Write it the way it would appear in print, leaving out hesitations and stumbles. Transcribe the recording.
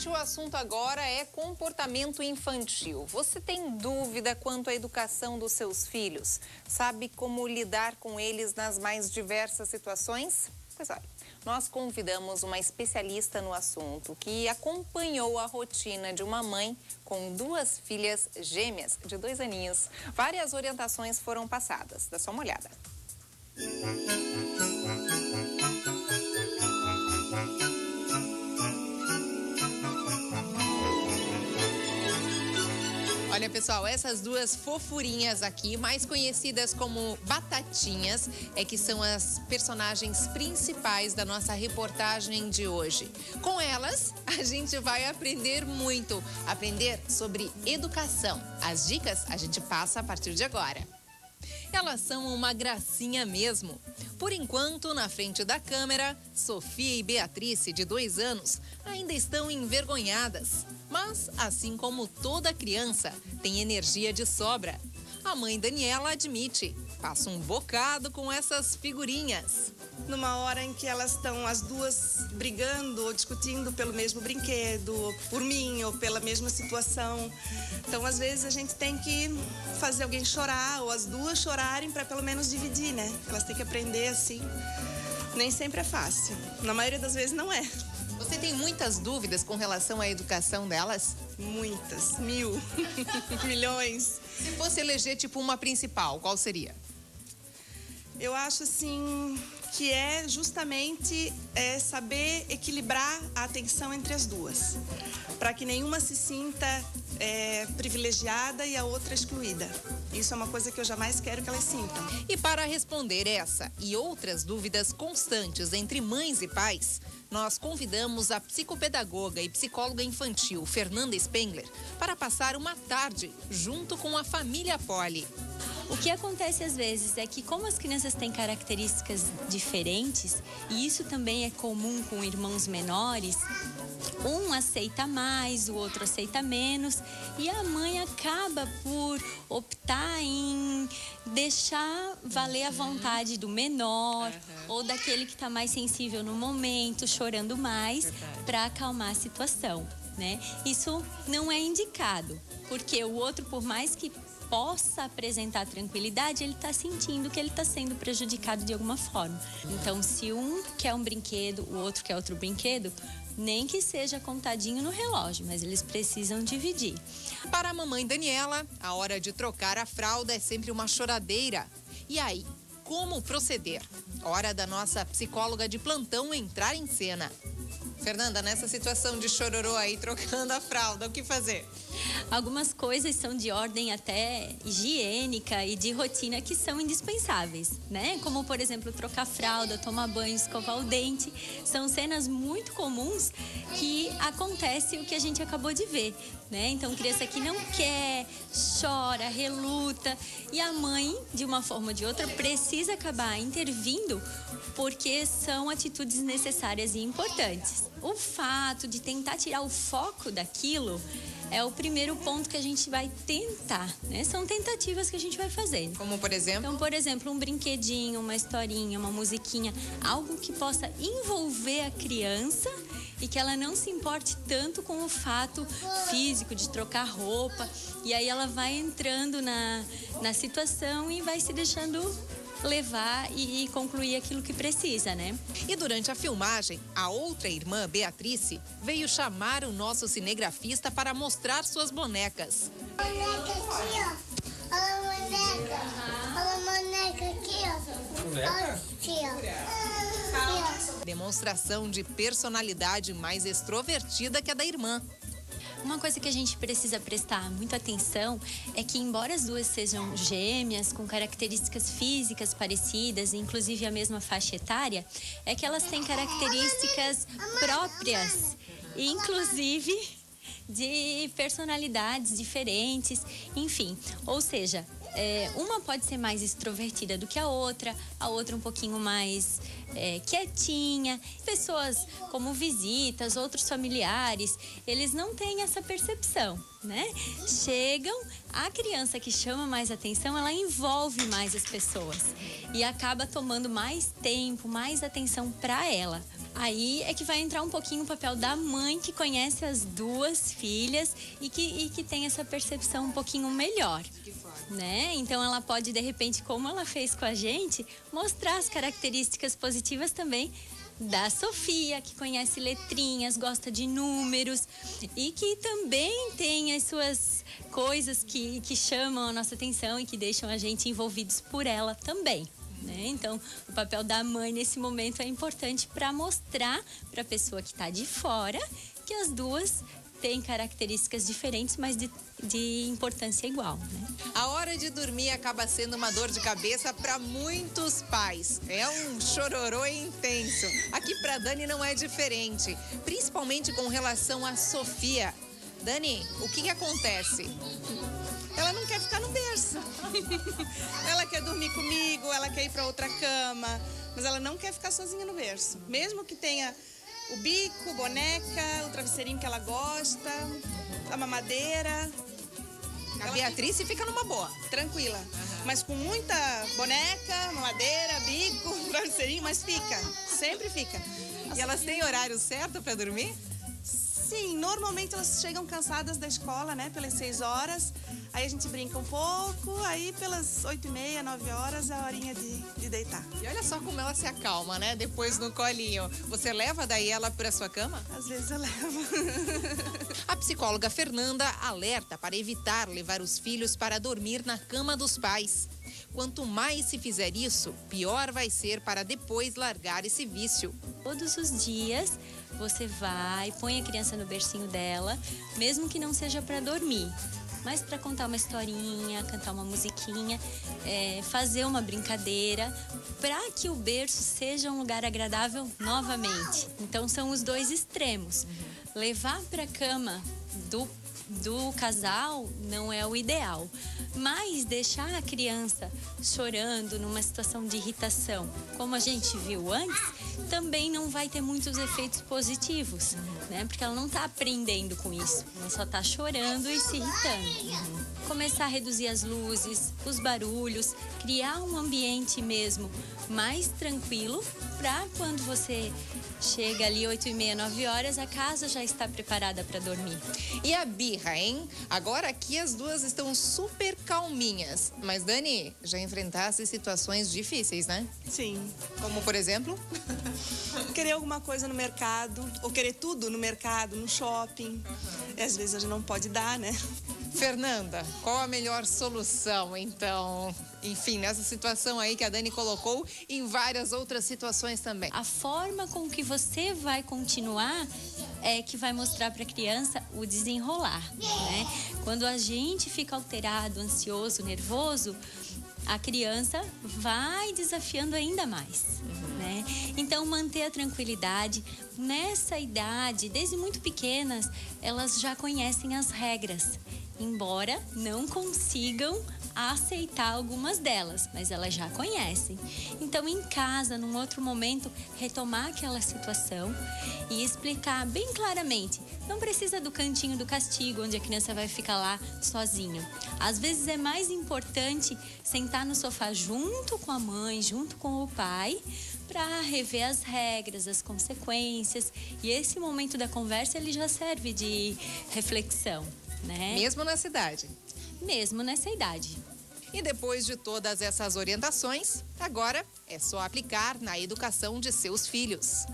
Gente, o assunto agora é comportamento infantil. Você tem dúvida quanto à educação dos seus filhos? Sabe como lidar com eles nas mais diversas situações? Pois olha, nós convidamos uma especialista no assunto que acompanhou a rotina de uma mãe com 2 filhas gêmeas de 2 aninhos. Várias orientações foram passadas. Dá só uma olhada. Olha, pessoal, essas 2 fofurinhas aqui, mais conhecidas como batatinhas, que são as personagens principais da nossa reportagem de hoje. Com elas, a gente vai aprender muito, aprender sobre educação. As dicas a gente passa a partir de agora. Elas são uma gracinha mesmo. Por enquanto, na frente da câmera, Sofia e Beatrice, de 2 anos, ainda estão envergonhadas. Mas, assim como toda criança, tem energia de sobra. A mãe Daniela admite, passa um bocado com essas figurinhas. Numa hora em que elas estão as 2 brigando ou discutindo pelo mesmo brinquedo, ou por mim, ou pela mesma situação. Então, às vezes, a gente tem que fazer alguém chorar, ou as 2 chorarem para pelo menos dividir, né? Elas têm que aprender assim. Nem sempre é fácil. Na maioria das vezes não é. Você tem muitas dúvidas com relação à educação delas? Muitas, 1000, milhões. Se fosse eleger tipo uma principal, qual seria? Eu acho assim que é justamente saber equilibrar a atenção entre as 2, para que nenhuma se sinta privilegiada e a outra excluída. Isso é uma coisa que eu jamais quero que elas sintam. E para responder essa e outras dúvidas constantes entre mães e pais, nós convidamos a psicopedagoga e psicóloga infantil Fernanda Spengler para passar uma tarde junto com a família Poli. O que acontece às vezes é que, como as crianças têm características diferentes, e isso também é comum com irmãos menores, um aceita mais, o outro aceita menos, e a mãe acaba por optar em deixar valer a vontade do menor ou daquele que está mais sensível no momento, chorando mais, para acalmar a situação, né? Isso não é indicado, porque o outro, por mais que possa apresentar tranquilidade, ele está sentindo que ele está sendo prejudicado de alguma forma. Então, se um quer um brinquedo, o outro quer outro brinquedo, nem que seja contadinho no relógio, mas eles precisam dividir. Para a mamãe Daniela, a hora de trocar a fralda é sempre uma choradeira. E aí, como proceder? Hora da nossa psicóloga de plantão entrar em cena. Fernanda, nessa situação de chororô aí, trocando a fralda, o que fazer? Algumas coisas são de ordem até higiênica e de rotina que são indispensáveis, né? Como, por exemplo, trocar fralda, tomar banho, escovar o dente. São cenas muito comuns que acontece o que a gente acabou de ver, né? Então, criança que não quer, chora, reluta. E a mãe, de uma forma ou de outra, precisa acabar intervindo porque são atitudes necessárias e importantes. O fato de tentar tirar o foco daquilo é o primeiro ponto que a gente vai tentar, né? São tentativas que a gente vai fazer. Como, por exemplo? Então, por exemplo, um brinquedinho, uma historinha, uma musiquinha, algo que possa envolver a criança e que ela não se importe tanto com o fato físico de trocar roupa. E aí ela vai entrando na situação e vai se deixando levar e concluir aquilo que precisa, né? E durante a filmagem, a outra irmã, Beatrice, veio chamar o nosso cinegrafista para mostrar suas bonecas. Boneca aqui, ó. Olha a boneca. Olha a boneca aqui, ó. Boneca? Aqui, ó. Demonstração de personalidade mais extrovertida que a da irmã. Uma coisa que a gente precisa prestar muita atenção é que, embora as 2 sejam gêmeas, com características físicas parecidas, inclusive a mesma faixa etária, é que elas têm características próprias, inclusive de personalidades diferentes, enfim. Ou seja, Uma pode ser mais extrovertida do que a outra um pouquinho mais quietinha. Pessoas como visitas, outros familiares, eles não têm essa percepção, né? Chegam, a criança que chama mais atenção, ela envolve mais as pessoas e acaba tomando mais tempo, mais atenção para ela. Aí é que vai entrar um pouquinho o papel da mãe que conhece as duas filhas e que tem essa percepção um pouquinho melhor, né? Então ela pode, de repente, como ela fez com a gente, mostrar as características positivas também da Sofia, que conhece letrinhas, gosta de números e que também tem as suas coisas que chamam a nossa atenção e que deixam a gente envolvidos por ela também. Então, o papel da mãe nesse momento é importante para mostrar para a pessoa que está de fora que as duas têm características diferentes, mas de importância igual, né? A hora de dormir acaba sendo uma dor de cabeça para muitos pais. É um chororô intenso. Aqui para Dani não é diferente, principalmente com relação à Sofia. Dani, o que acontece? Ela não quer ficar no berço. Ela quer dormir comigo, ela quer ir para outra cama, mas ela não quer ficar sozinha no berço. Mesmo que tenha o bico, boneca, o travesseirinho que ela gosta, a mamadeira. A Beatriz fica numa boa. Tranquila. Mas com muita boneca, mamadeira, bico, travesseirinho, mas fica. Sempre fica. E elas têm horário certo para dormir? Sim, normalmente elas chegam cansadas da escola, né, pelas 6 horas. Aí a gente brinca um pouco, aí pelas 8h30, 9 horas é a horinha de deitar. E olha só como ela se acalma, né? Depois no colinho. Você leva daí ela para sua cama? Às vezes eu levo. A psicóloga Fernanda alerta para evitar levar os filhos para dormir na cama dos pais. Quanto mais se fizer isso, pior vai ser para depois largar esse vício. Todos os dias você vai, põe a criança no bercinho dela, mesmo que não seja para dormir, mas para contar uma historinha, cantar uma musiquinha, fazer uma brincadeira, para que o berço seja um lugar agradável novamente. Então são os dois extremos. Levar para a cama do casal não é o ideal, mas deixar a criança chorando numa situação de irritação, como a gente viu antes, também não vai ter muitos efeitos positivos, né? Porque ela não está aprendendo com isso, ela só está chorando e se irritando. Começar a reduzir as luzes, os barulhos, criar um ambiente mesmo mais tranquilo para quando você chega ali 8h30, 9 horas, a casa já está preparada para dormir. E a birra, hein? Agora aqui as duas estão super calminhas. Mas, Dani, já enfrentasse situações difíceis, né? Sim. Como, por exemplo? Querer alguma coisa no mercado, ou querer tudo no mercado, no shopping. E às vezes a gente não pode dar, né? Fernanda, qual a melhor solução, então? Enfim, nessa situação aí que a Dani colocou e em várias outras situações também. A forma com que você vai continuar é que vai mostrar para a criança o desenrolar, né? Quando a gente fica alterado, ansioso, nervoso, a criança vai desafiando ainda mais, né? Então, manter a tranquilidade. Nessa idade, desde muito pequenas, elas já conhecem as regras, embora não consigam aceitar algumas delas, mas elas já conhecem. Então, em casa, num outro momento, retomar aquela situação e explicar bem claramente. Não precisa do cantinho do castigo, onde a criança vai ficar lá sozinha. Às vezes é mais importante sentar no sofá junto com a mãe, junto com o pai, para rever as regras, as consequências. E esse momento da conversa, ele já serve de reflexão, né? Mesmo na cidade? Mesmo nessa idade. E depois de todas essas orientações, agora é só aplicar na educação de seus filhos.